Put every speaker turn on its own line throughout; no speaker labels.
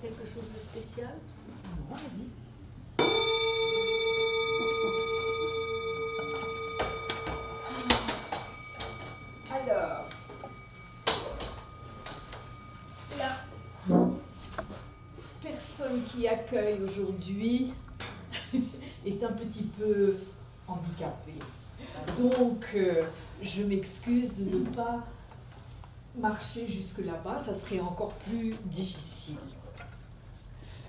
Quelque chose de spécial?
Non, vas-y.
Alors, la personne qui accueille aujourd'hui est un petit peu handicapée. Donc, je m'excuse de ne pas marcher jusque là-bas, ça serait encore plus difficile.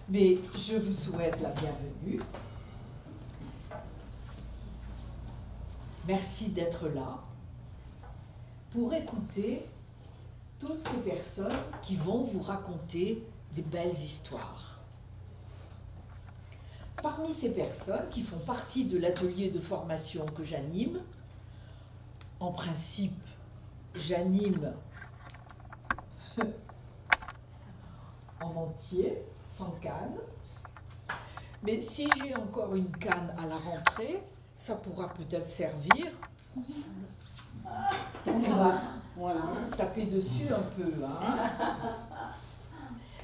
Mais je vous souhaite la bienvenue. Merci d'être là pour écouter toutes ces personnes qui vont vous raconter des belles histoires. Parmi ces personnes qui font partie de l'atelier de formation que j'anime, en principe, j'anime en entier, sans canne. Mais si j'ai encore une canne à la rentrée, ça pourra peut-être servir. Taper dessus un peu. Hein.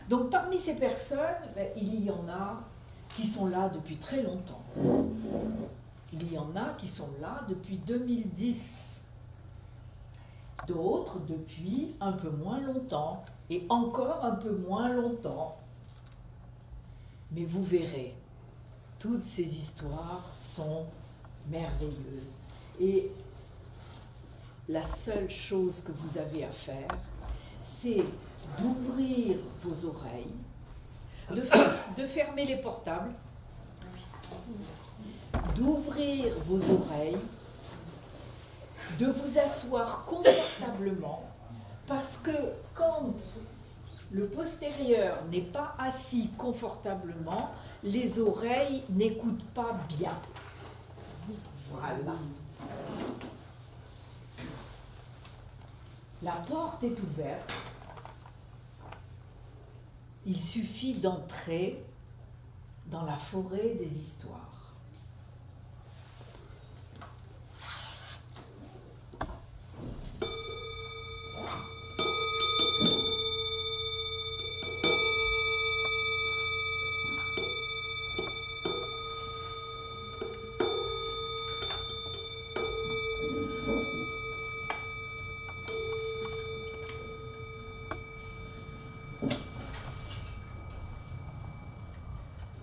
Donc parmi ces personnes, il y en a qui sont là depuis très longtemps. Il y en a qui sont là depuis 2010. D'autres depuis un peu moins longtemps. Et encore un peu moins longtemps. Mais vous verrez, toutes ces histoires sont merveilleuses. Et la seule chose que vous avez à faire, c'est d'ouvrir vos oreilles, de fermer les portables, d'ouvrir vos oreilles, de vous asseoir confortablement, parce que quand le postérieur n'est pas assis confortablement, les oreilles n'écoutent pas bien. Voilà. La porte est ouverte. Il suffit d'entrer dans la forêt des histoires.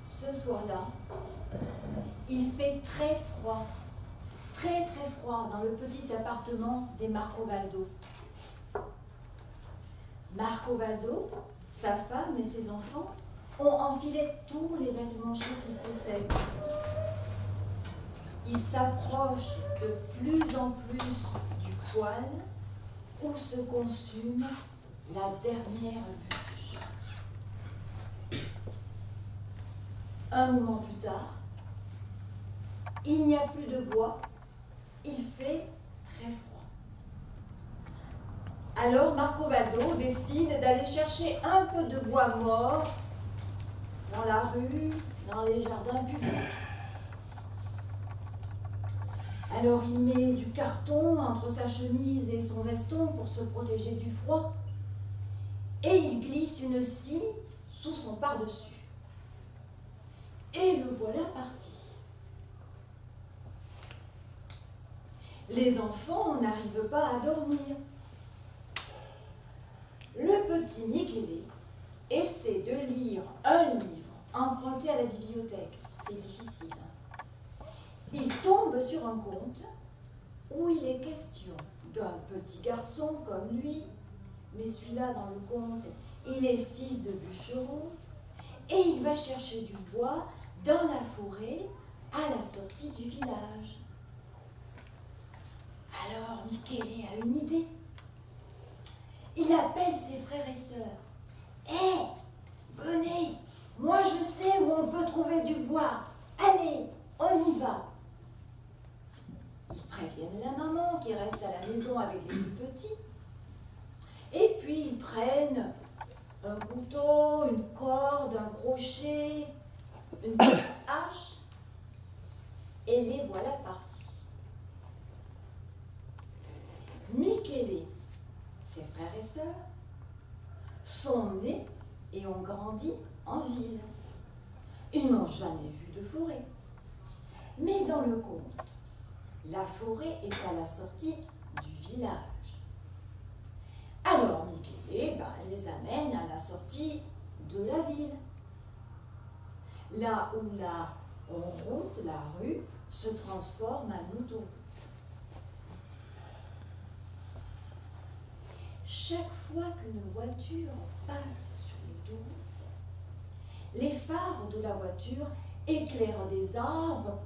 Ce soir-là, il fait très froid dans le petit appartement des Marcovaldo. Marcovaldo, sa femme et ses enfants ont enfilé tous les vêtements chauds qu'ils possèdent. Ils s'approchent de plus en plus du poêle où se consume la dernière bûche. Un moment plus tard, il n'y a plus de bois, il fait très froid. Alors Marcovaldo décide d'aller chercher un peu de bois mort dans la rue, dans les jardins publics. Alors il met du carton entre sa chemise et son veston pour se protéger du froid et il glisse une scie sous son pardessus. Et le voilà parti. Les enfants n'arrivent pas à dormir. Le petit Michele essaie de lire un livre emprunté à la bibliothèque. C'est difficile. Il tombe sur un conte où il est question d'un petit garçon comme lui, mais celui-là dans le conte, il est fils de bûcheron, et il va chercher du bois dans la forêt à la sortie du village. Alors Michele a une idée. Il appelle ses frères et sœurs. « Hé, venez, moi je sais où on peut trouver du bois. Allez, on y va. » préviennent la maman qui reste à la maison avec les plus petits. Et puis ils prennent un couteau, une corde, un crochet, une petite hache, et les voilà partis. Michele, ses frères et sœurs, sont nés et ont grandi en ville. Ils n'ont jamais vu de forêt. Mais dans le conte, la forêt est à la sortie du village. Alors Michele les amène à la sortie de la ville. Là où la route, la rue, se transforme en autoroute. Chaque fois qu'une voiture passe sur l'autoroute, les phares de la voiture éclairent des arbres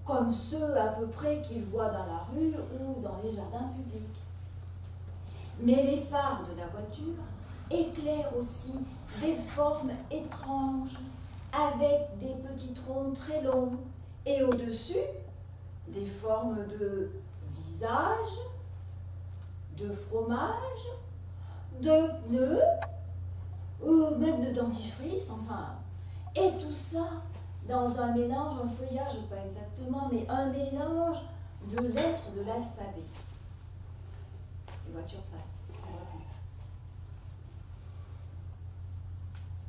comme ceux à peu près qu'ils voient dans la rue ou dans les jardins publics. Mais les phares de la voiture éclairent aussi des formes étranges, avec des petits troncs très longs, et au-dessus, des formes de visage, de fromage, de pneus, même de dentifrice, enfin. Et tout ça dans un mélange, un feuillage, pas exactement, mais un mélange de lettres de l'alphabet. Les voitures passent, on voit plus.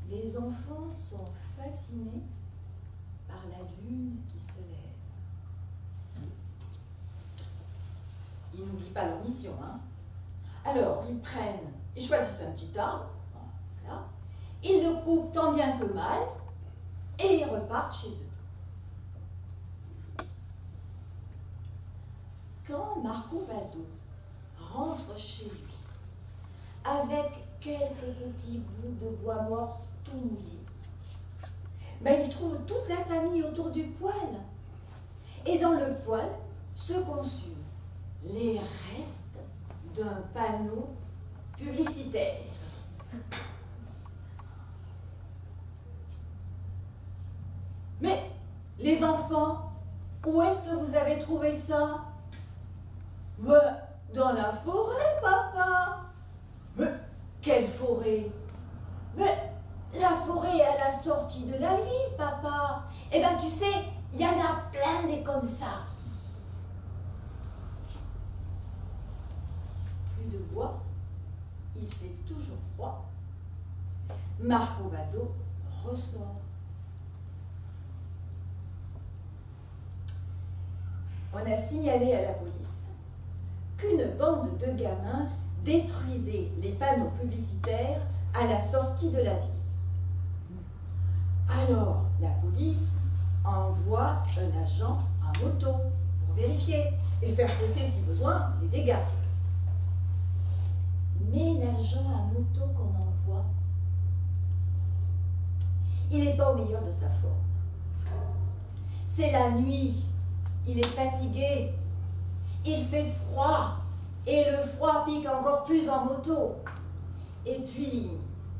Les enfants sont fascinés par la lune qui se lève. Ils n'oublient pas leur mission, hein. Alors, ils choisissent un petit arbre, voilà. Ils le coupent tant bien que mal, et ils repartent chez eux. Quand Marco Vado rentre chez lui, avec quelques petits bouts de bois mort tout mouillés, il trouve toute la famille autour du poêle. Et dans le poêle se consument les restes d'un panneau publicitaire. Mais, les enfants, où est-ce que vous avez trouvé ça? Dans la forêt, papa. Mais, quelle forêt? Mais, la forêt est à la sortie de la ville, papa. Eh bien, tu sais, il y en a plein des comme ça. Plus de bois, il fait toujours froid. Marco Vado ressort. On a signalé à la police qu'une bande de gamins détruisait les panneaux publicitaires à la sortie de la ville. Alors, la police envoie un agent à moto pour vérifier et faire cesser, si besoin, les dégâts. Mais l'agent à moto qu'on envoie, il n'est pas au meilleur de sa forme. C'est la nuit, il est fatigué, il fait froid, et le froid pique encore plus en moto. Et puis,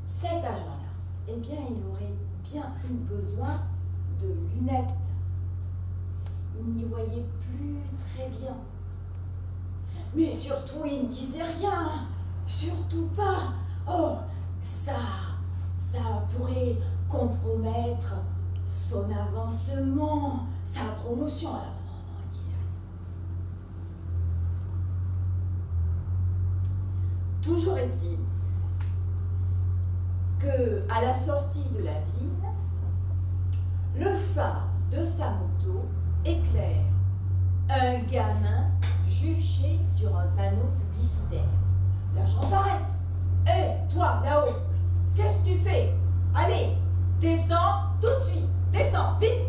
cet agent-là, eh bien, il aurait bien eu besoin de lunettes. Il n'y voyait plus très bien. Mais surtout, il ne disait rien. Surtout pas. Oh, ça pourrait compromettre son avancement, sa promotion. Alors, non, il disait rien. Toujours est-il que, à la sortie de la ville, le phare de sa moto éclaire un gamin juché sur un panneau publicitaire. L'agent s'arrête. Hé, toi, là-haut, qu'est-ce que tu fais? Allez, descends tout de suite. Descends, vite.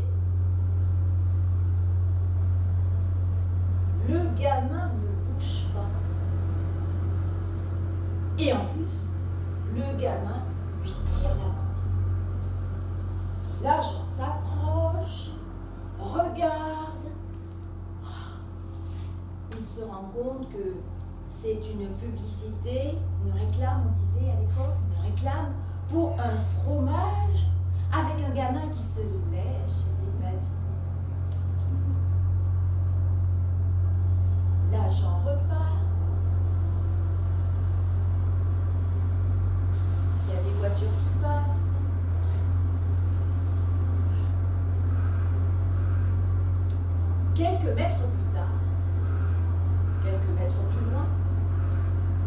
Le gamin ne bouge pas. Et en plus, le gamin lui tire la main. L'agent s'approche, regarde. Il se rend compte que c'est une publicité, une réclame, on disait à l'époque, une réclame pour un fromage avec un gamin qui se lèche les babines. Quelques mètres plus tard, quelques mètres plus loin,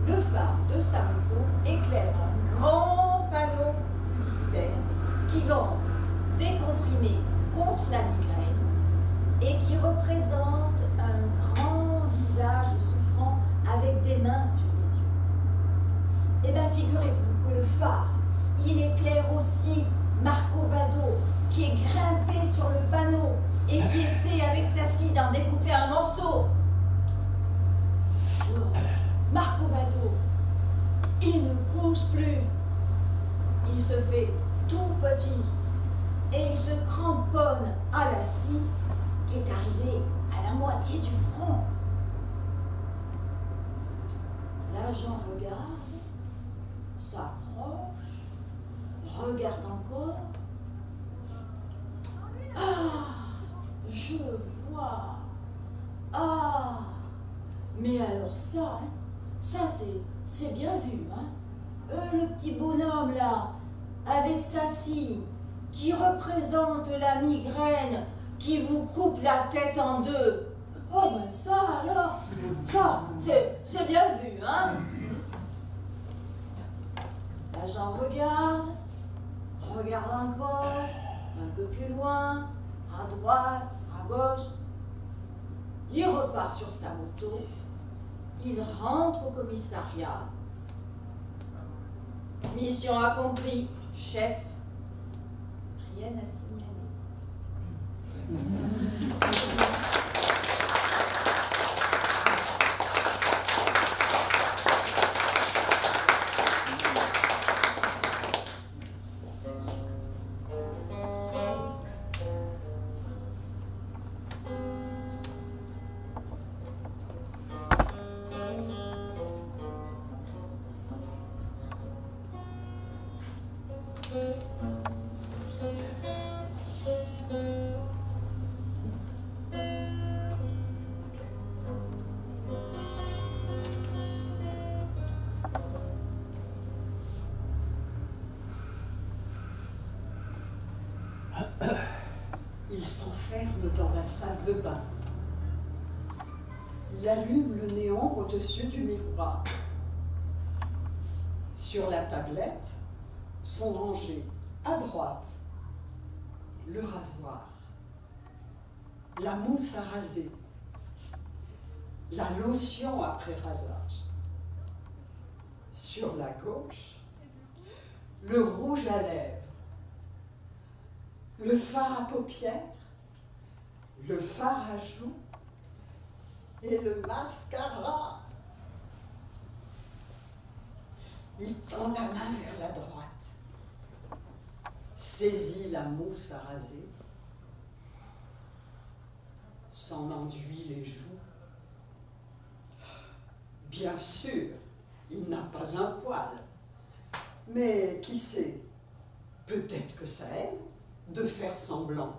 le phare de sa moto éclaire un grand panneau publicitaire qui vend des comprimés contre la migraine et qui représente un grand visage souffrant avec des mains sur les yeux. Eh bien, figurez-vous que le phare, il éclaire aussi Marco Vado, qui est grimpé sur le panneau et qui essaie avec sa scie d'en découper un morceau. Alors, Marco Vado, il ne bouge plus. Il se fait tout petit et il se cramponne à la scie qui est arrivée à la moitié du front. L'agent regarde, s'approche, regarde encore. Ah, je vois. Ah, mais alors ça, ça c'est bien vu, hein. Le petit bonhomme là, avec sa scie, qui représente la migraine, qui vous coupe la tête en deux. Oh ben ça alors, ça c'est bien vu, hein. L'agent regarde, regarde encore, un peu plus loin, à droite, à gauche. Il repart sur sa moto, il rentre au commissariat. Mission accomplie, chef. Rien à signaler.
Il s'enferme dans la salle de bain. Il allume le néon au-dessus du miroir. Sur la tablette sont rangés à droite le rasoir, la mousse à raser, la lotion après rasage. Sur la gauche, le rouge à lèvres, le fard à paupières, le fard à joues et le mascara. Il tend la main vers la droite, saisit la mousse à raser, s'en enduit les joues. Bien sûr, il n'a pas un poil, mais qui sait, peut-être que ça aide de faire semblant.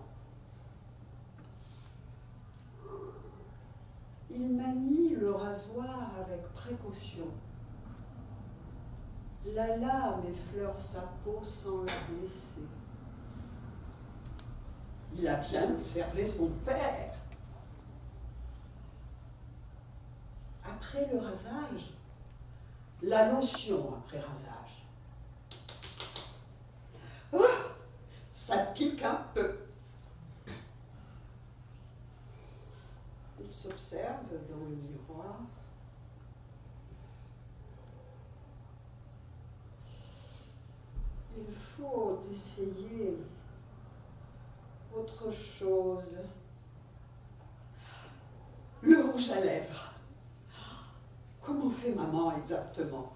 Il manie le rasoir avec précaution. La lame effleure sa peau sans la blesser. Il a bien observé son père. Après le rasage, la lotion après rasage. Oh, ça pique un peu. Il s'observe dans le miroir. Il faut essayer autre chose. Le rouge à lèvres. Comment fait maman exactement?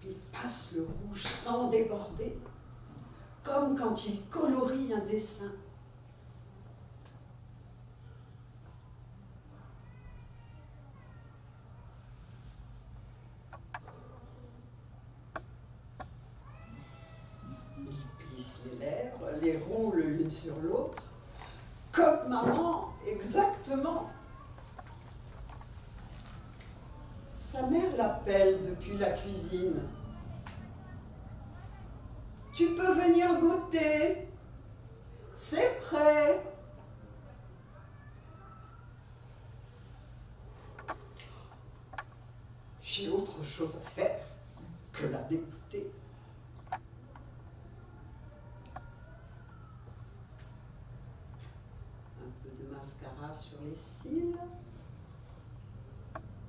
Il passe le rouge sans déborder, comme quand il colorie un dessin. Il plisse les lèvres, les roule l'une sur l'autre, comme maman, exactement. Sa mère l'appelle depuis la cuisine. Tu peux venir goûter. C'est prêt. J'ai autre chose à faire que la d'écouter. Un peu de mascara sur les cils.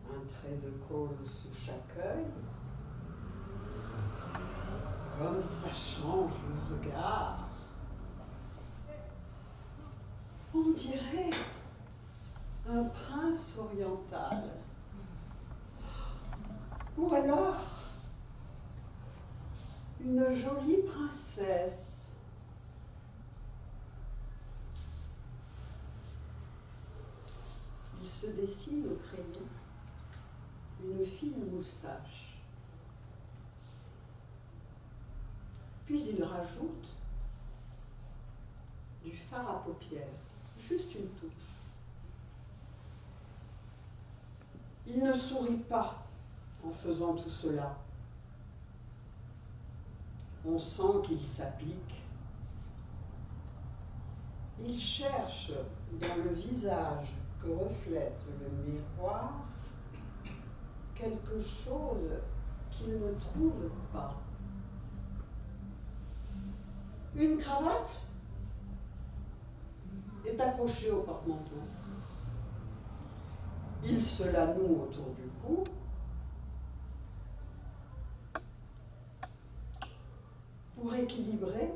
Un trait de colle sous chaque œil. Comme ça change le regard. On dirait un prince oriental. Ou alors une jolie princesse. Il se dessine au crayon une fine moustache. Puis il rajoute du fard à paupières, juste une touche. Il ne sourit pas en faisant tout cela. On sent qu'il s'applique. Il cherche dans le visage que reflète le miroir quelque chose qu'il ne trouve pas. Une cravate est accrochée au porte-manteau. Il se la noue autour du cou. Pour équilibrer,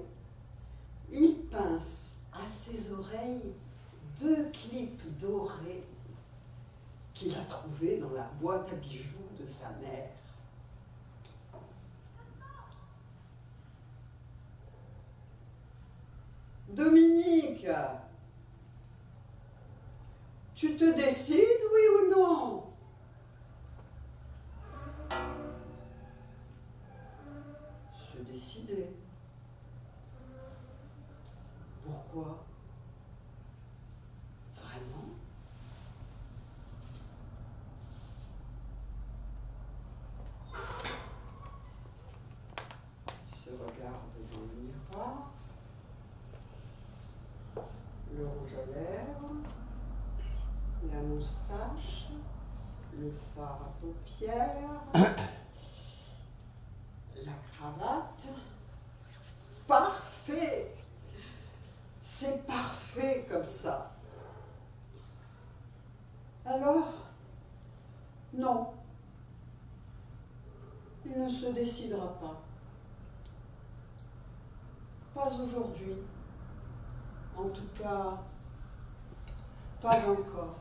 il pince à ses oreilles 2 clips dorés qu'il a trouvés dans la boîte à bijoux de sa mère. Dominique, tu te décides, oui ou non? Se décider. Pourquoi? Vraiment? Il se regarde dans le miroir. Le rouge à lèvres, la moustache, le fard à paupières, la cravate. Parfait! C'est parfait comme ça. Alors, non, il ne se décidera pas. Pas aujourd'hui. En tout cas, pas encore.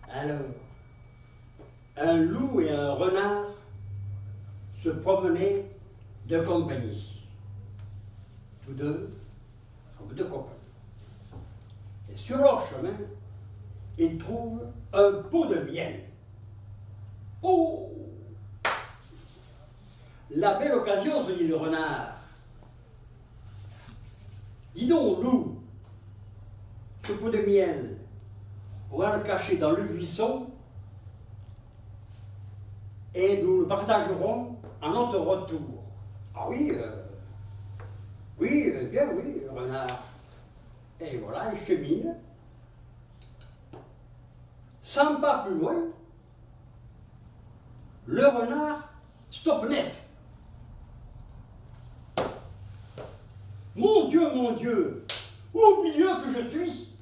Alors, un loup et un renard se promenaient de compagnie. Tous deux comme de compagnie. Et sur leur chemin, ils trouvent un pot de miel. Oh! La belle occasion, se dit le renard. Dis donc, loup, ce pot de miel, on va le cacher dans le buisson et nous le partagerons à notre retour. Ah oui, bien oui, renard. Et voilà, il chemine. 100 pas plus loin, le renard stoppe net. Mon Dieu, oublieux que je suis,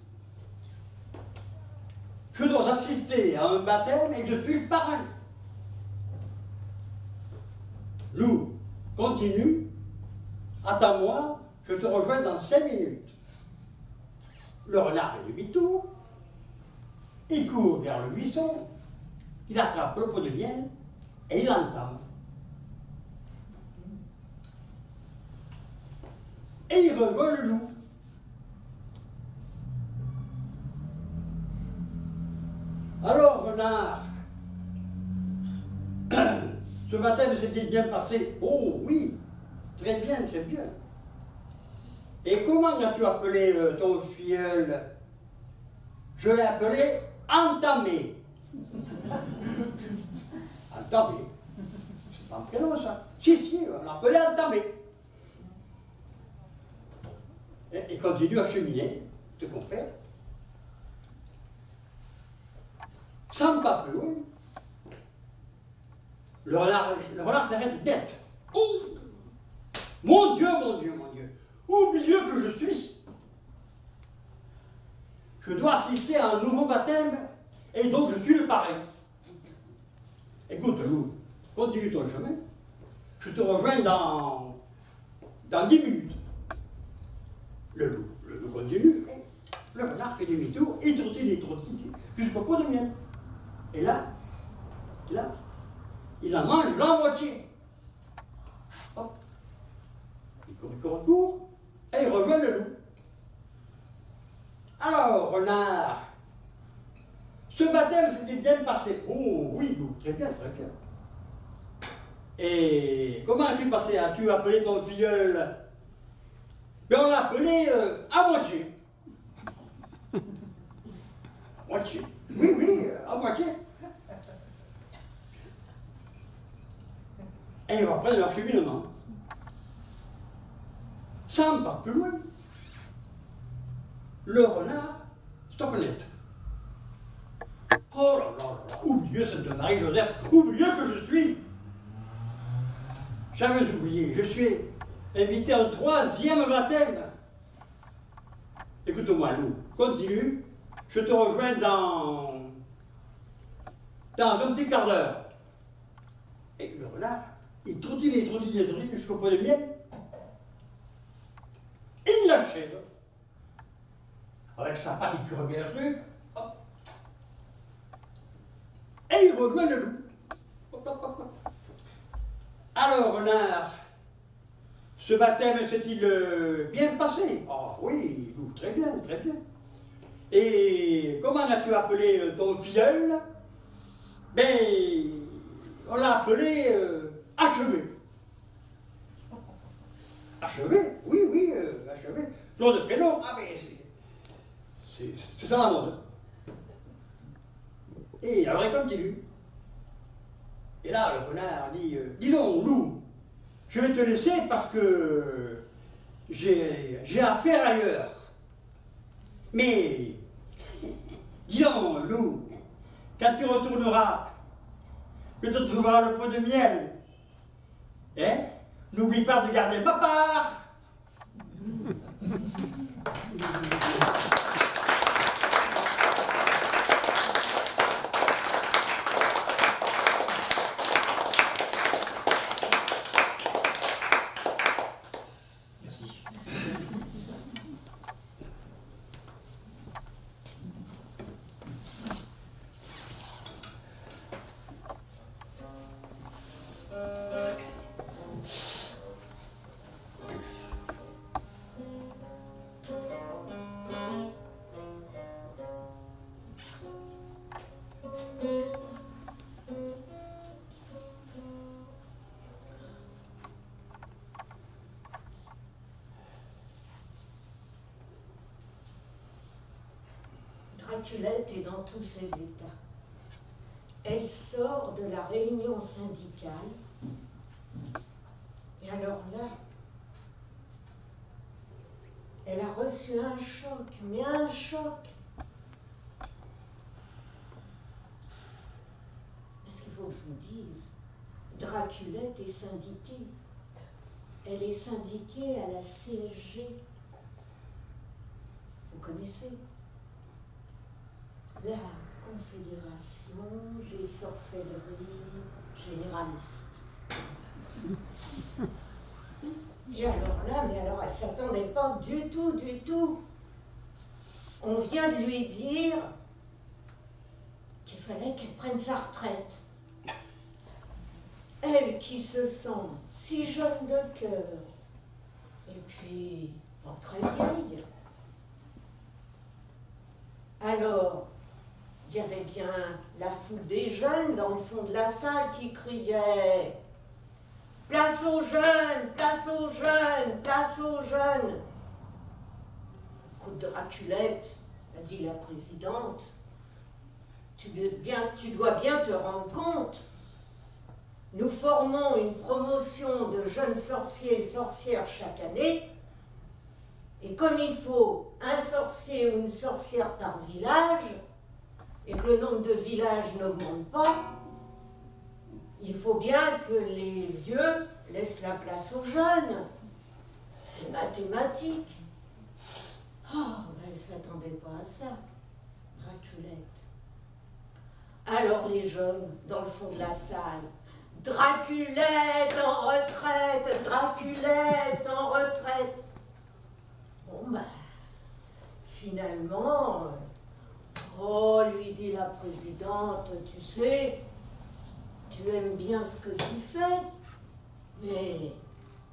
dois assister à un baptême et je suis le parrain. Lou, continue. Attends-moi, je te rejoins dans 5 minutes. Le renard fait demi-tour. Il court vers le buisson. Il attrape le pot de miel et il l'entame. Et il rejoint le loup. Alors, renard, ce baptême s'était bien passé? Oh oui, très bien, très bien. Et comment as-tu appelé ton filleul? Je l'ai appelé Entamé. Entamé. C'est pas un prénom ça. Si, on l'appelait Entamé. Et continue à cheminer, te compère. Sans pas plus loin. Le renard s'arrête net. Oh, mon Dieu, mon Dieu, mon Dieu. Oublieux que je suis. Je dois assister à un nouveau baptême et donc je suis le parrain. Écoute, loup, continue ton chemin. Je te rejoins dans 10 minutes. Le loup continue et le renard fait demi-tour, il trottine jusqu'au pot de miel. Et là, il en mange la moitié. Hop. Il court, et il rejoint le loup. Alors, renard, ce baptême s'était bien passé. Oh oui, loup, très bien, très bien. Et comment as-tu passé? As-tu appelé ton filleul? Ben, on l'a appelé à moitié. À moitié. Oui, à moitié. Et ils reprennent leur cheminement. Sans pas plus loin. Le renard stoppe net. Oh là là, oublieux cette de Marie-Joseph, oublieux que je suis. Jamais oublié, je suis invité à un 3e baptême. Écoute-moi, loup, continue. Je te rejoins dans un petit quart d'heure. Et le renard, il trottine jusqu'au pot de miel. Et il l'achève. Avec sa patte, il cure bien le truc. Hop. Et il rejoint le loup. Hop, hop, hop, hop. Alors, renard, ce baptême s'est-il bien passé? Oh oui, loup, très bien, très bien. Et comment as-tu appelé ton filleul? Ben, on l'a appelé Achevé. Achevé? Oui, Achevé. Nom de prénom? Ah ben, c'est ça la mode. Et alors il continue. Et là, le renard dit, dis donc, loup, je vais te laisser parce que j'ai affaire ailleurs. Mais, dis donc, loup, quand tu retourneras, que tu trouveras le pot de miel, hein, n'oublie pas de garder ma part.
Draculette est dans tous ses états. Elle sort de la réunion syndicale. Et alors là, elle a reçu un choc, mais un choc. Parce qu'il faut que je vous dise, Draculette est syndiquée. Elle est syndiquée à la CSG. Vous connaissez la
confédération des sorcelleries généralistes. Et alors là, mais alors elle ne s'attendait pas du tout, du tout. On vient de lui dire qu'il fallait qu'elle prenne sa retraite. Elle qui se sent si jeune de cœur, et puis pas très vieille. Alors, il y avait bien la foule des jeunes dans le fond de la salle qui criait « Place aux jeunes, place aux jeunes, place aux jeunes !» Coup de Draculette, a dit la présidente, tu dois bien te rendre compte. Nous formons une promotion de jeunes sorciers et sorcières chaque année, et comme il faut un sorcier ou une sorcière par village, et que le nombre de villages n'augmente pas, il faut bien que les vieux laissent la place aux jeunes. C'est mathématique. Oh, elle ne s'attendait pas à ça, Draculette. Alors les jeunes, dans le fond de la salle, Draculette en retraite, Draculette en retraite. Bon ben, finalement, oh, lui dit la présidente, tu sais, tu aimes bien ce que tu fais, mais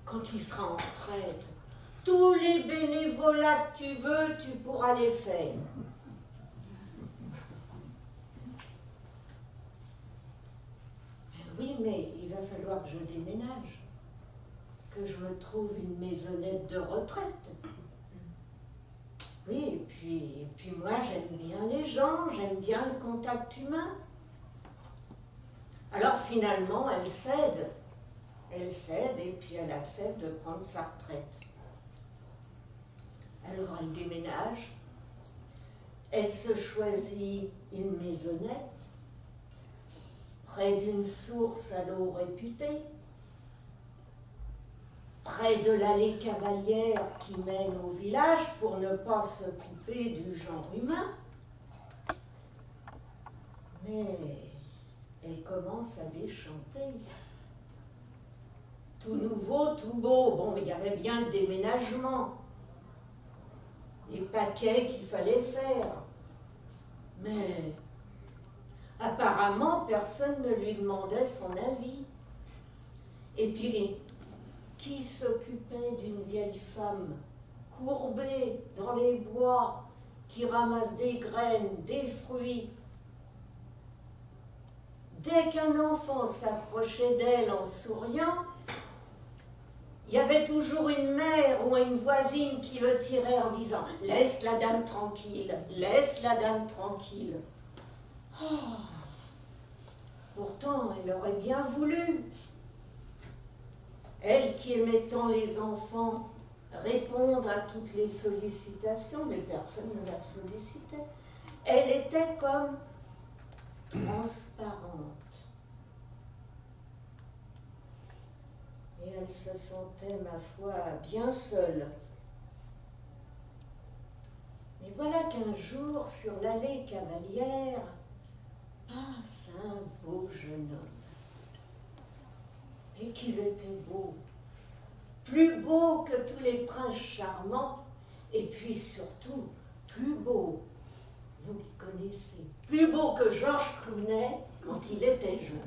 quand tu seras en retraite, tous les bénévolats que tu veux, tu pourras les faire. Oui, mais il va falloir que je déménage, que je me trouve une maisonnette de retraite. Oui, et puis moi, j'aime bien les gens, j'aime bien le contact humain. Alors finalement, elle cède et puis elle accepte de prendre sa retraite. Alors elle déménage, elle se choisit une maisonnette près d'une source à l'eau réputée, près de l'allée cavalière qui mène au village pour ne pas s'occuper du genre humain. Mais elle commence à déchanter. Tout nouveau, tout beau. Bon, il y avait bien le déménagement, les paquets qu'il fallait faire. Mais apparemment, personne ne lui demandait son avis. Et puis, qui s'occupait d'une vieille femme courbée dans les bois, qui ramasse des graines, des fruits? Dès qu'un enfant s'approchait d'elle en souriant, il y avait toujours une mère ou une voisine qui le tirait en disant « Laisse la dame tranquille, laisse la dame tranquille. » Oh, pourtant, elle aurait bien voulu. Elle qui aimait tant les enfants, répondre à toutes les sollicitations, mais personne ne la sollicitait. Elle était comme transparente. Et elle se sentait, ma foi, bien seule. Mais voilà qu'un jour, sur l'allée cavalière, passe un beau jeune homme. Et qu'il était beau, plus beau que tous les princes charmants, et puis surtout, plus beau, vous qui connaissez, plus beau que Georges Clooney quand il était jeune.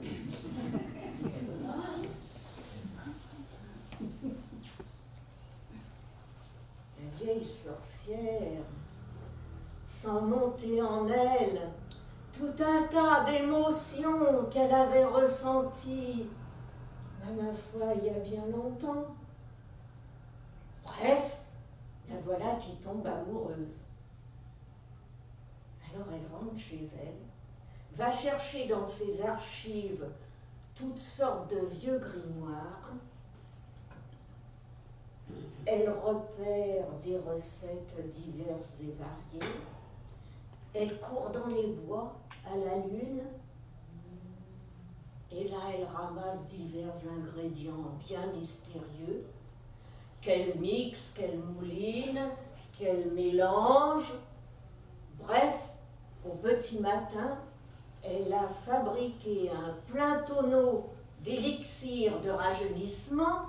La vieille sorcière, sans monter en elle tout un tas d'émotions qu'elle avait ressenties, ma foi, il y a bien longtemps. Bref, la voilà qui tombe amoureuse. Alors elle rentre chez elle, va chercher dans ses archives toutes sortes de vieux grimoires. Elle repère des recettes diverses et variées. Elle court dans les bois à la lune. Et là, elle ramasse divers ingrédients bien mystérieux qu'elle mixe, qu'elle mouline, qu'elle mélange. Bref,
Au petit matin, elle a fabriqué un plein tonneau d'élixir de rajeunissement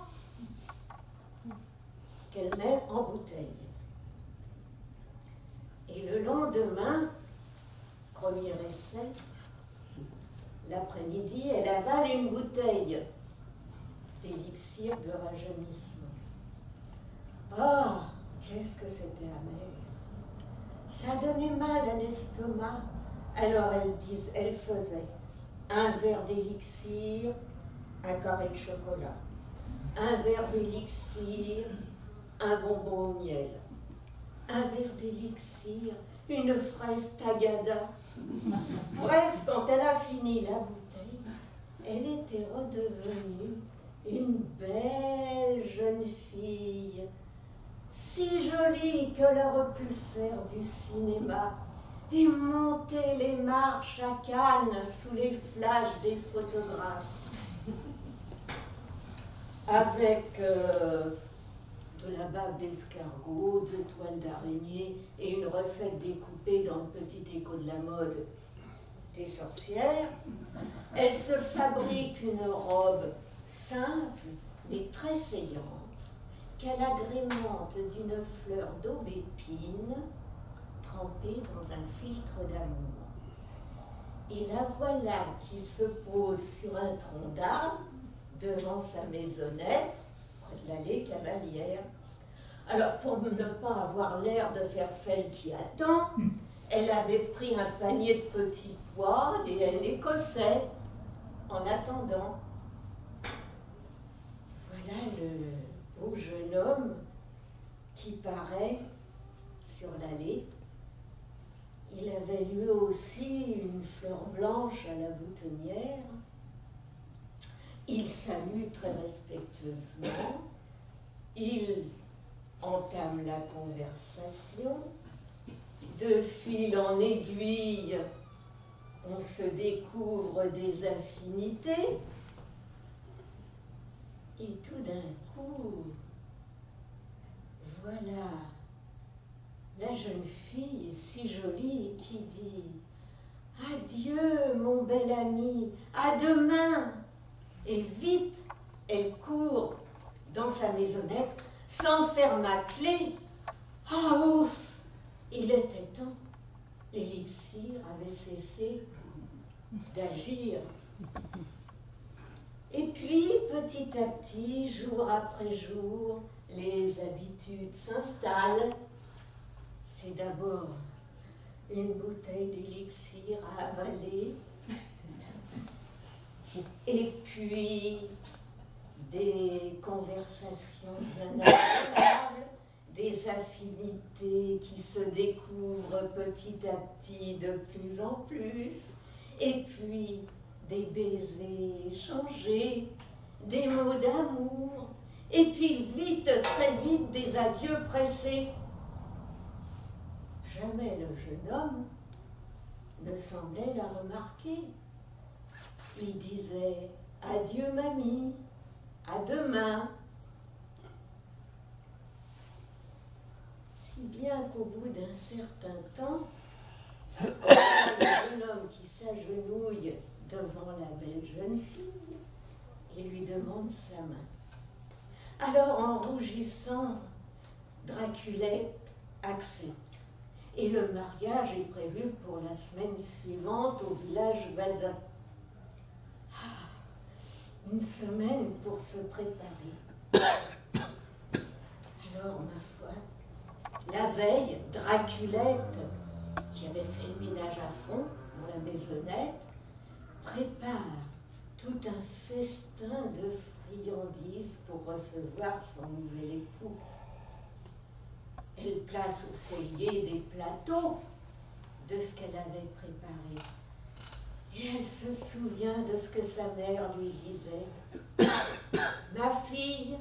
qu'elle met en bouteille. Et le lendemain, premier essai, l'après-midi, elle avale une bouteille d'élixir de rajeunissement. Oh, qu'est-ce que c'était amer! Ça donnait mal à l'estomac. Alors elle faisait un verre d'élixir, un carré de chocolat, un verre d'élixir, un bonbon au miel, un verre d'élixir, une fraise tagada. Bref, quand elle a fini la bouteille, elle était redevenue une belle jeune fille, si jolie qu'elle aurait pu faire du cinéma et monter les marches à Cannes sous les flashs des photographes. Avec de la bave d'escargot, 2 toiles d'araignée et une recette découpée dans le petit écho de la mode des sorcières, elle se fabrique une robe simple mais très saillante qu'elle agrémente d'une fleur d'aubépine trempée dans un filtre d'amour. Et la voilà qui se pose sur un tronc d'arbre devant sa maisonnette, près de l'allée Cavalière. Alors, pour ne pas avoir l'air de faire celle qui attend, elle avait pris un panier de petits pois et elle les cossait en attendant. Voilà le beau jeune homme qui paraît sur l'allée. Il avait lui aussi une fleur blanche à la boutonnière. Il salue très respectueusement. Il entame la conversation. De fil en aiguille, on se découvre des affinités. Et tout d'un coup, voilà la jeune fille si jolie qui dit « Adieu, mon bel ami, à demain !» Et vite, elle court dans sa maisonnette sans faire ma clé. Ah ouf! Il était temps. L'élixir avait cessé d'agir. Et puis, petit à petit, jour après jour, les habitudes s'installent. C'est d'abord une bouteille d'élixir à avaler, et puis des conversations bien agréables, des affinités qui se découvrent petit à petit de plus en plus, et puis des baisers échangés, des mots d'amour, et puis vite, très vite, des adieux pressés. Jamais le jeune homme ne semblait la remarquer. Il disait « Adieu mamie, à demain ». Si bien qu'au bout d'un certain temps, le jeune homme qui s'agenouille devant la belle jeune fille et lui demande sa main. Alors, en rougissant, Draculette accepte. Et le mariage est prévu pour la semaine suivante au village voisin. Ah, une semaine pour se préparer. Alors, ma foi, la veille, Draculette, qui avait fait le ménage à fond dans la maisonnette, prépare tout un festin de friandises pour recevoir son nouvel époux. Elle place au cellier des plateaux de ce qu'elle avait préparé. Et elle se souvient de ce que sa mère lui disait. « Ma fille,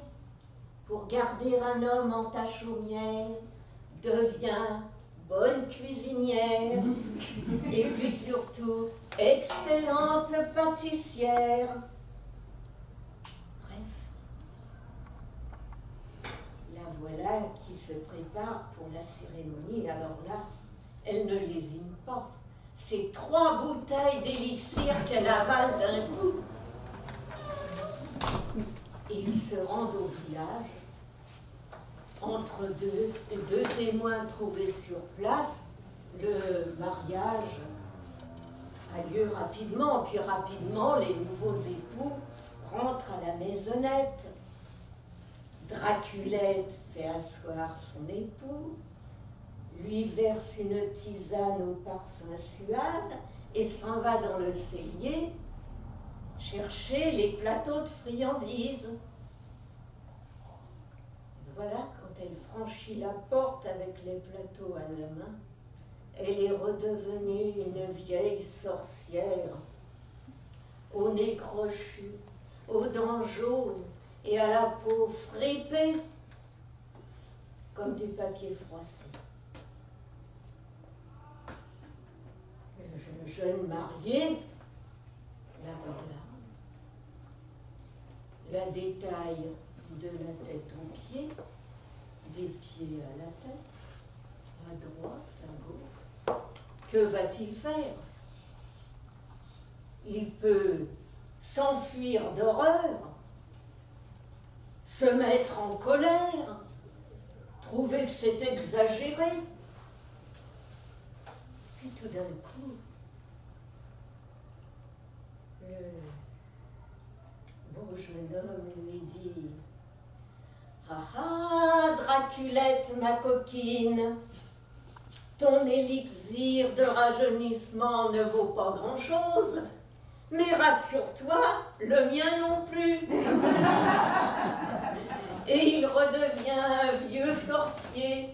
pour garder un homme en ta chaumière, deviens bonne cuisinière et puis surtout excellente pâtissière. » Voilà qui se prépare pour la cérémonie. Alors là, elle ne lésine pas. ces 3 bouteilles d'élixir qu'elle avale d'un coup. Et ils se rendent au village. Entre deux témoins trouvés sur place, le mariage a lieu rapidement, puis rapidement les nouveaux époux rentrent à la maisonnette. Draculette fait asseoir son époux, lui verse une tisane au parfum suave et s'en va dans le cellier chercher les plateaux de friandises. Et voilà, quand elle franchit la porte avec les plateaux à la main, elle est redevenue une vieille sorcière, au nez crochu, aux dents jaunes et à la peau fripée comme du papier froissé. Le jeune marié la regarde, la détaille de la tête aux pieds, des pieds à la tête, à droite, à gauche. Que va-t-il faire? Il peut s'enfuir d'horreur, se mettre en colère, trouver que c'est exagéré. Puis tout d'un coup, le beau jeune homme lui dit: « Ah ah, Draculette, ma coquine, ton élixir de rajeunissement ne vaut pas grand-chose, mais rassure-toi, le mien non plus. » Et il redevient un vieux sorcier,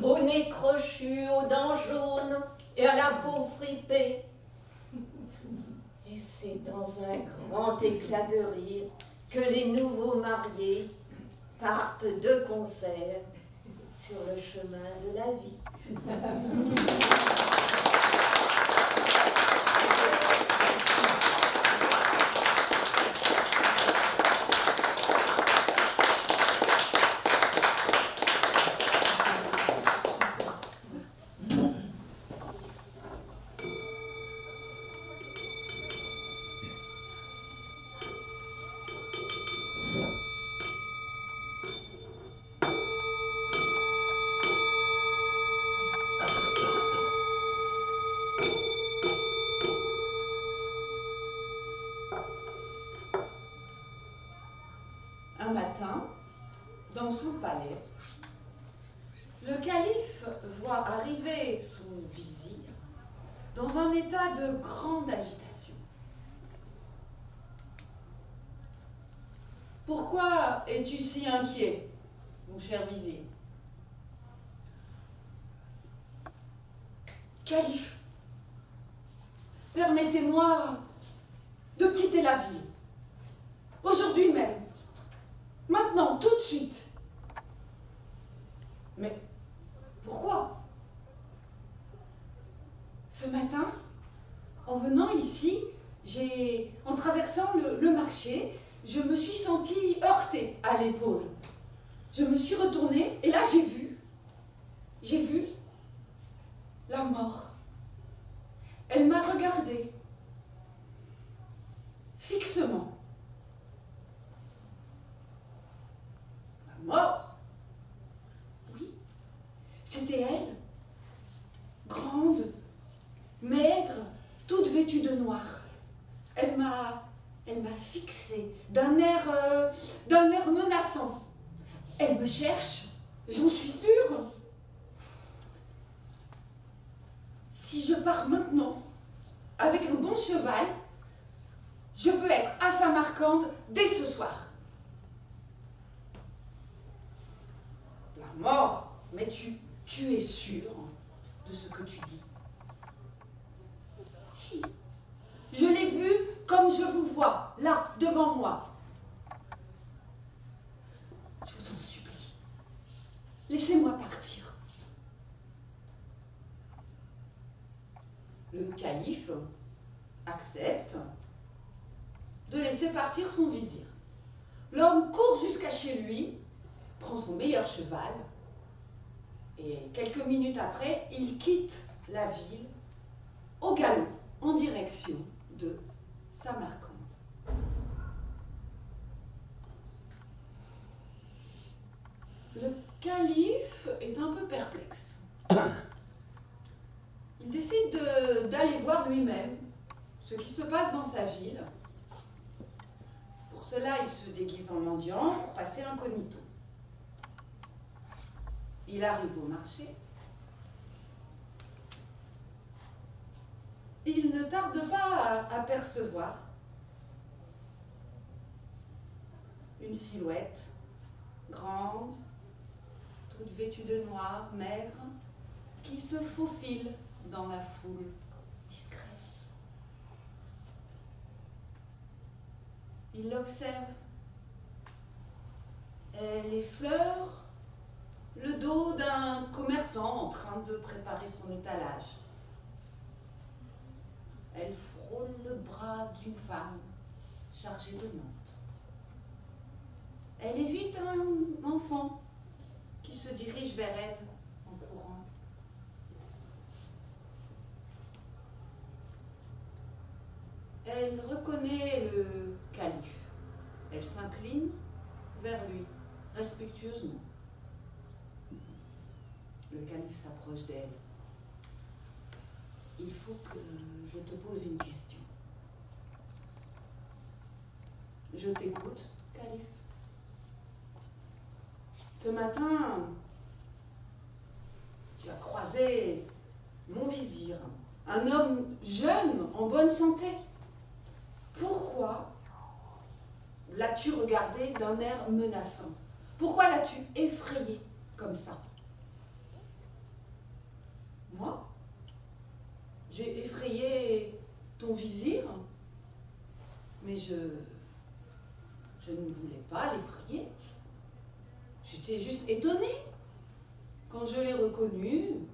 au nez crochu, aux dents jaunes et à la peau fripée. Et c'est dans un grand éclat de rire que les nouveaux mariés partent de concert sur le chemin de la vie.
Un matin, dans son palais, le calife voit arriver son vizir dans un état de grande agitation. « Pourquoi es-tu si inquiet, mon cher vizir ?»« Calife, permettez-moi de quitter la ville, aujourd'hui même. Maintenant, tout de suite. » « Mais pourquoi ? Ce matin, en venant ici, en traversant le marché, je me suis sentie heurtée à l'épaule. Je me suis retournée et là j'ai vu la mort. Elle m'a regardée fixement. Mort? Oui, c'était elle, grande, maigre, toute vêtue de noir. Elle m'a fixée d'un air menaçant. Elle me cherche, j'en suis sûre. Si je pars maintenant, avec un bon cheval, je peux être à Samarcande dès ce soir. Mort, mais tu es sûre de ce que tu dis? Oui, je l'ai vu comme je vous vois, là, devant moi. Je t'en supplie, laissez-moi partir. Le calife accepte de laisser partir son vizir. L'homme court jusqu'à chez lui, prend son meilleur cheval, et quelques minutes après, il quitte la ville au galop en direction de Samarcande. Le calife est un peu perplexe. Il décide d'aller voir lui-même ce qui se passe dans sa ville. Pour cela, il se déguise en mendiant pour passer incognito. Il arrive au marché. Il ne tarde pas à apercevoir une silhouette grande, toute vêtue de noir, maigre, qui se faufile dans la foule discrète. Il l'observe. Elle effleure le dos d'un commerçant en train de préparer son étalage. Elle frôle le bras d'une femme chargée de menthe. Elle évite un enfant qui se dirige vers elle en courant. Elle reconnaît le calife. Elle s'incline vers lui, respectueusement. Le calife s'approche d'elle. Il faut que je te pose une question. Je t'écoute, calife. Ce matin, tu as croisé mon vizir, un homme jeune, en bonne santé. Pourquoi l'as-tu regardé d'un air menaçant? Pourquoi l'as-tu effrayé comme ça? Moi? J'ai effrayé ton vizir, mais je ne voulais pas l'effrayer. J'étais juste étonnée. Quand je l'ai reconnu,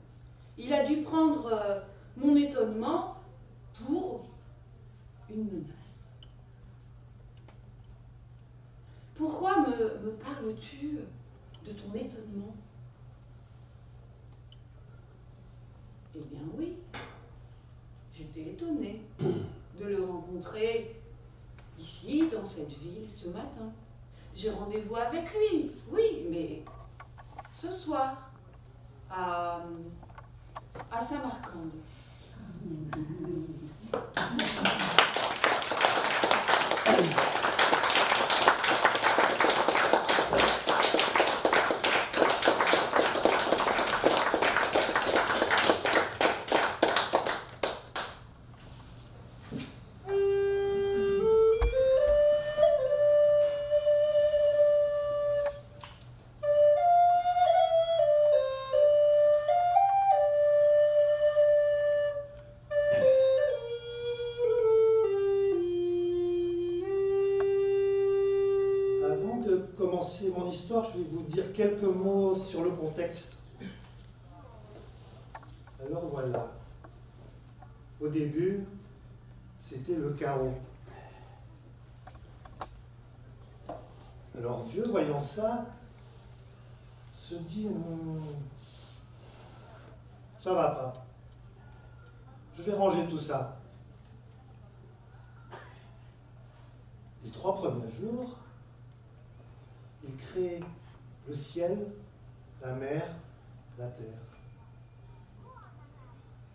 il a dû prendre mon étonnement pour une menace. Pourquoi me parles-tu de ton étonnement? Eh bien oui, j'étais étonnée de le rencontrer ici, dans cette ville, ce matin. J'ai rendez-vous avec lui, oui, mais ce soir, à Samarcande.
Mon histoire, je vais vous dire quelques mots sur le contexte. Alors voilà. Au début, c'était le chaos. Alors Dieu, voyant ça, se dit ça va pas. Je vais ranger tout ça. Les 3 premiers jours, il crée le ciel, la mer, la terre.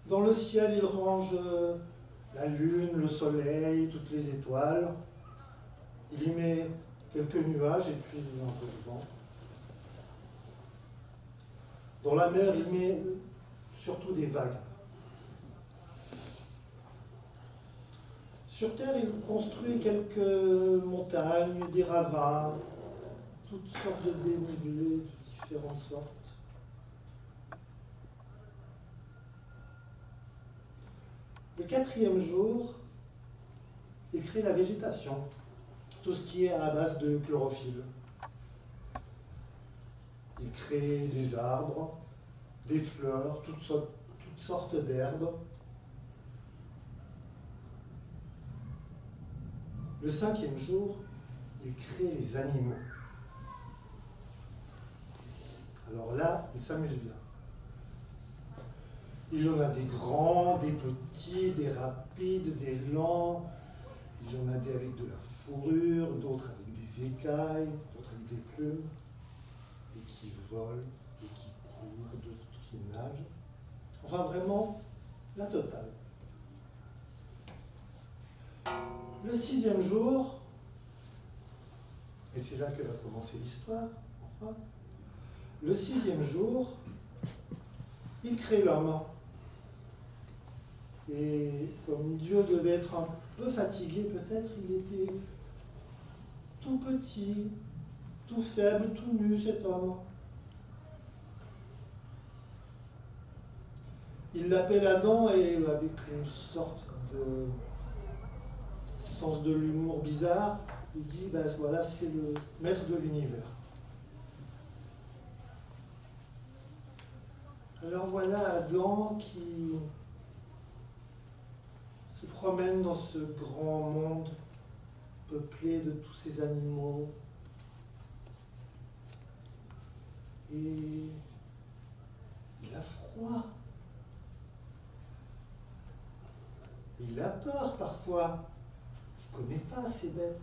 Dans le ciel, il range la lune, le soleil, toutes les étoiles. Il y met quelques nuages et puis un peu de vent. Dans la mer, il met surtout des vagues. Sur terre, il construit quelques montagnes, des ravins, toutes sortes de dénivelés de différentes sortes. Le 4e jour, il crée la végétation, tout ce qui est à base de chlorophylle. Il crée des arbres, des fleurs, toutes sortes d'herbes. Le 5e jour, il crée les animaux. Alors là, il s'amuse bien. Il y en a des grands, des petits, des rapides, des lents. Il y en a des avec de la fourrure, d'autres avec des écailles, d'autres avec des plumes, et qui volent, et qui courent, d'autres qui nagent. Enfin, vraiment, la totale. Le 6e jour, et c'est là que va commencer l'histoire, enfin, le 6e jour, il crée l'homme. Et comme Dieu devait être un peu fatigué, peut-être, il était tout petit, tout faible, tout nu, cet homme. Il l'appelle Adam et avec une sorte de sens de l'humour bizarre, il dit, ben voilà, c'est le maître de l'univers. Alors voilà Adam qui se promène dans ce grand monde peuplé de tous ces animaux. Et il a froid. Il a peur parfois. Il ne connaît pas ces bêtes.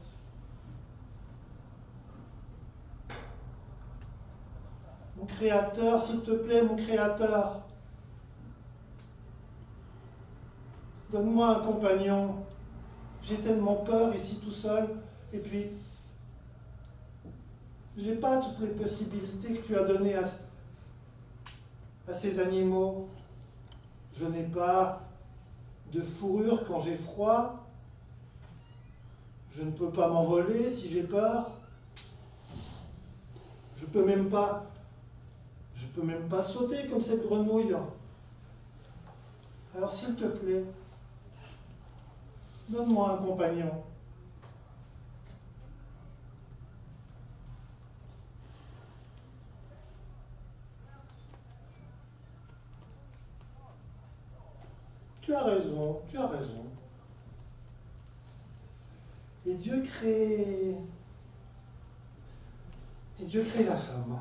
Mon Créateur, s'il te plaît, mon Créateur, donne-moi un compagnon. J'ai tellement peur ici tout seul. Et puis, j'ai pas toutes les possibilités que tu as données à ces animaux. Je n'ai pas de fourrure quand j'ai froid. Je ne peux pas m'envoler si j'ai peur. Je peux même pas sauter comme cette grenouille. Alors s'il te plaît, donne-moi un compagnon. Tu as raison, tu as raison. Et Dieu crée la femme.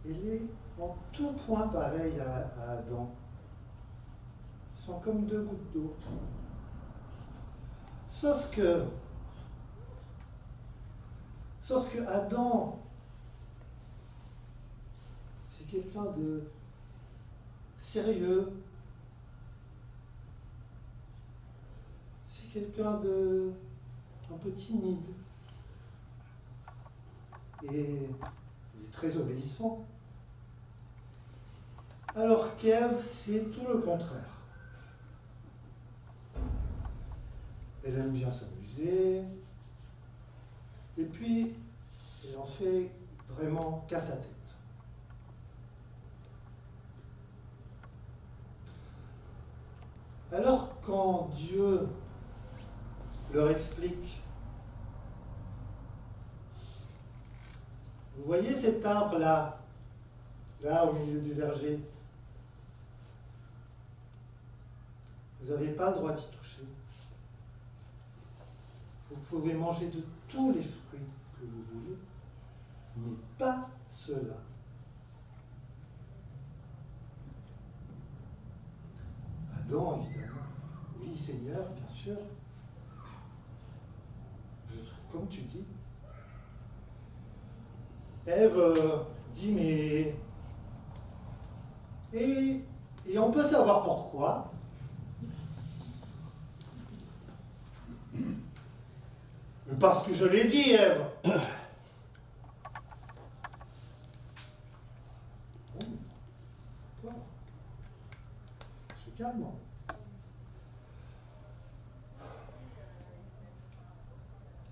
Elle est en tout point pareille à Adam. Ils sont comme deux gouttes d'eau. Sauf que Adam, c'est quelqu'un de sérieux. C'est quelqu'un de un peu timide. Et il est très obéissant. Alors qu'Ève, c'est tout le contraire. Elle aime bien s'amuser. Et puis, elle en fait vraiment qu'à sa tête. Alors quand Dieu leur explique, vous voyez cet arbre là au milieu du verger, vous n'avez pas le droit d'y toucher. Vous pouvez manger de tous les fruits que vous voulez, mais pas ceux-là. Adam, évidemment. Oui, Seigneur, bien sûr. Je ferai comme tu dis. Ève dit, mais... Et on peut savoir pourquoi. Mais parce que je l'ai dit, Ève. D'accord. Se calme.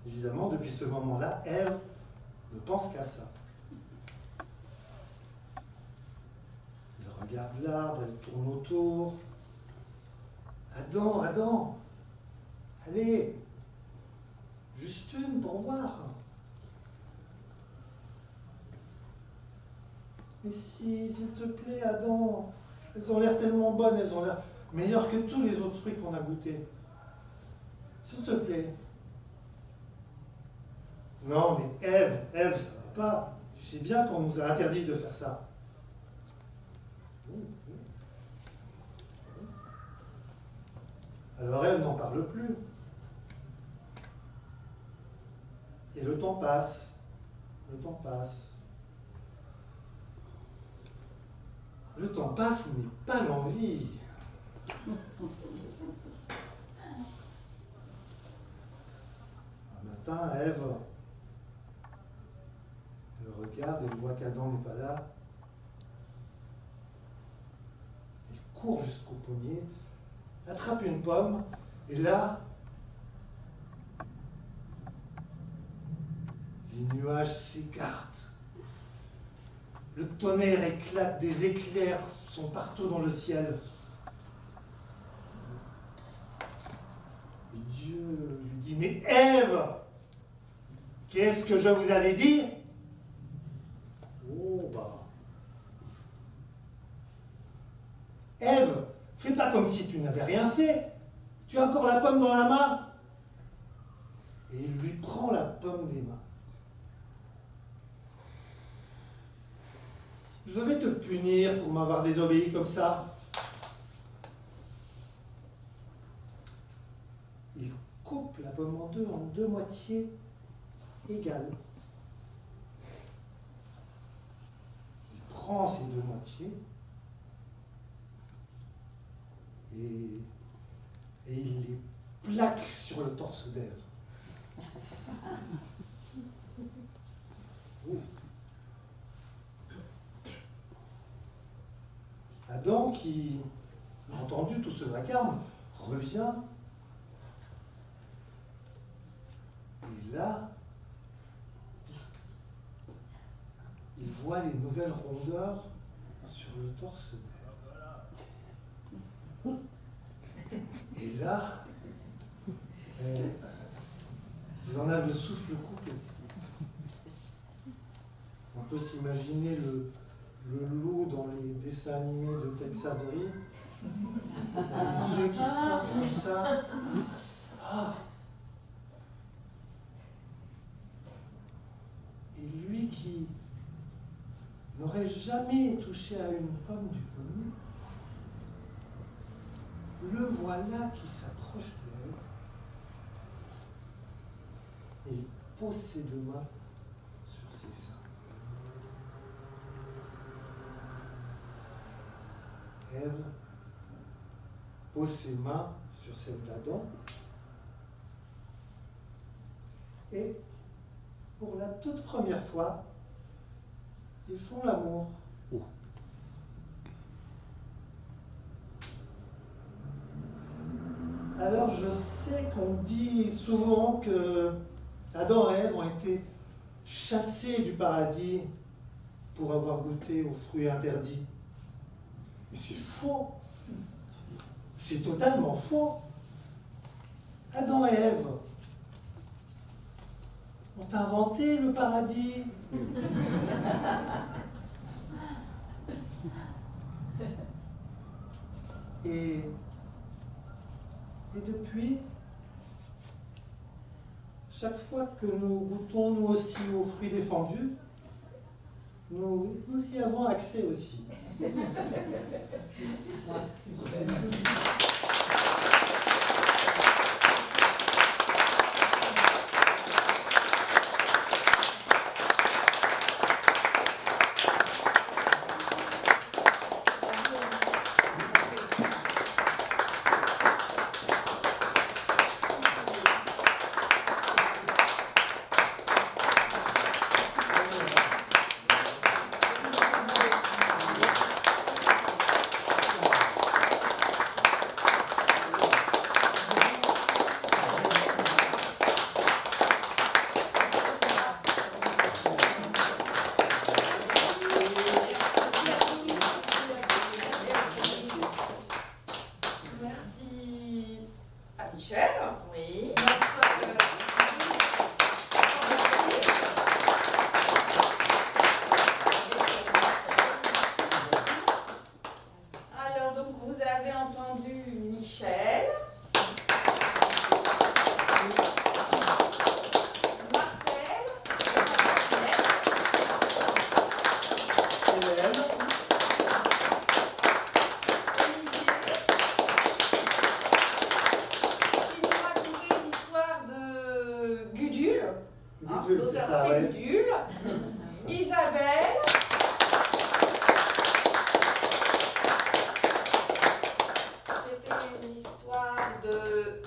Évidemment, depuis ce moment-là, Ève ne pense qu'à ça. Elle regarde l'arbre, elle tourne autour. Adam, allez, juste une pour voir. Mais si, s'il te plaît, Adam, elles ont l'air tellement bonnes, elles ont l'air meilleures que tous les autres fruits qu'on a goûtés. S'il te plaît. Non, mais Ève, ça va pas. Tu sais bien qu'on nous a interdit de faire ça. Alors Ève n'en parle plus. Et le temps passe. Le temps passe. Le temps passe, mais pas l'envie. Un matin, Ève, elle regarde, elle voit qu'Adam n'est pas là. Elle court jusqu'au pommier, attrape une pomme, et là, les nuages s'écartent. Le tonnerre éclate, des éclairs sont partout dans le ciel. Et Dieu lui dit, mais Ève, qu'est-ce que je vous avais dit? Oh bah. Ève, fais pas comme si tu n'avais rien fait. Tu as encore la pomme dans la main. Et il lui prend la pomme des mains. Je vais te punir pour m'avoir désobéi comme ça. Il coupe la pomme en deux moitiés égales. Il prend ces deux moitiés et il les plaque sur le torse d'Ève. Adam, qui a entendu tout ce vacarme, revient. Et là, il voit les nouvelles rondeurs sur le torse d'Ève. Et là, il en a le souffle coupé. On peut s'imaginer le loup dans les dessins animés de Tex Avery, les yeux qui sortent comme ça. Ah. Et lui qui n'aurait jamais touché à une pomme du pommier, le voilà qui s'approche d'elle et il pose ses deux mains sur ses seins. Ève pose ses mains sur celle d'Adam et pour la toute première fois, ils font l'amour. Alors je sais qu'on dit souvent que Adam et Ève ont été chassés du paradis pour avoir goûté aux fruits interdits. Mais c'est faux. C'est totalement faux. Adam et Ève ont inventé le paradis. Et depuis, chaque fois que nous goûtons nous aussi aux fruits défendus, nous y avons accès aussi.
Isabelle. C'était une histoire de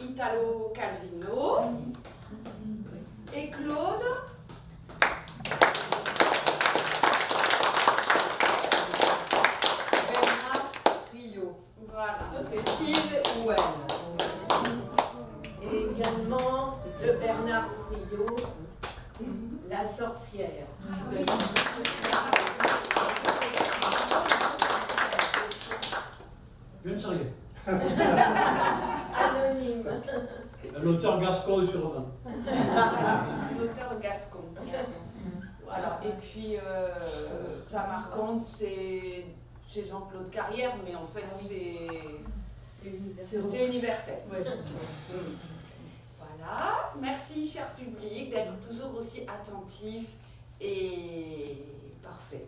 Italo Calvino. Et Claude.
Bernard Friot.
Voilà.
Il ou elle.
Et également de Bernard Friot, La sorcière.
Je ne sais rien.
Anonyme.
Un auteur gascon sûrement.
L'auteur gascon. Voilà. Et puis, ça me raconte, c'est Jean-Claude Carrière, mais en fait, c'est universel.
Ouais.
Voilà. Merci, cher public, d'être toujours aussi attentif et parfait.